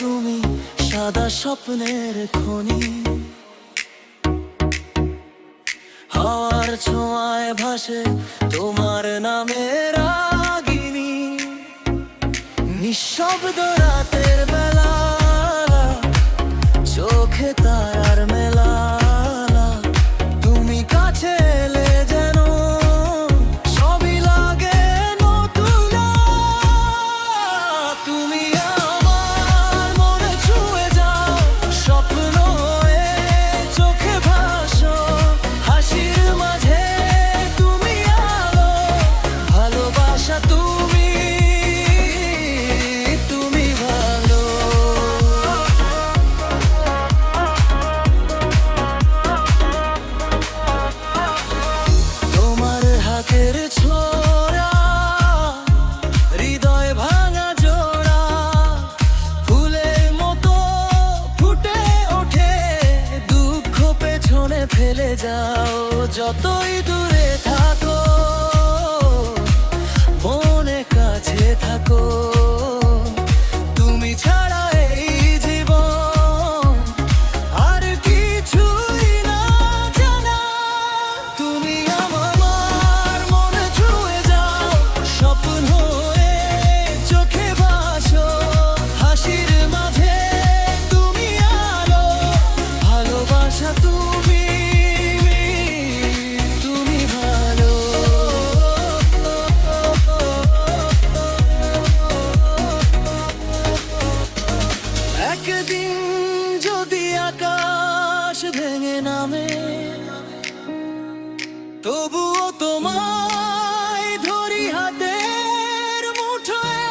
তুমি সাদা স্বপ্নের খনি, হাওয়ার ছোঁয়ায় ভাসে তোমার নামের রাগিনী। নিঃশব্দ রাতের বেলা, চোখে তারার মেলা, তুমি কাছে এলে যেন সবই লাগে নতুন। তুমি আমার মনে ছুঁয়ে যাও, স্বপ্ন হয়ে চোখে ভাসো, হাসির মাঝে তুমি আলো, ভালোবাসা তুমি, তুমি ভালো। তোমার হাতের ছোঁয়া, হৃদয় ভাঙা জোড়া, ফুলের মতো ফুটে ওঠে, দুঃখ পেছনে ফেলে যাও, যতই দূরে থাকো মনে কাছে থাকো। তুমি ছাড়া এই জীবন আর কিছুই না জানা। তুমি আমার মনে ছুঁয়ে যাও, স্বপ্ন হয়ে চোখে ভাসো, হাসির মাঝে তুমি আলো, ভালোবাসা তুমি, তুমি ভালো। একদিন যদি আকাশ ভেঙে নামে, তবুও তোমায় ধরি হাতের মুঠোয়।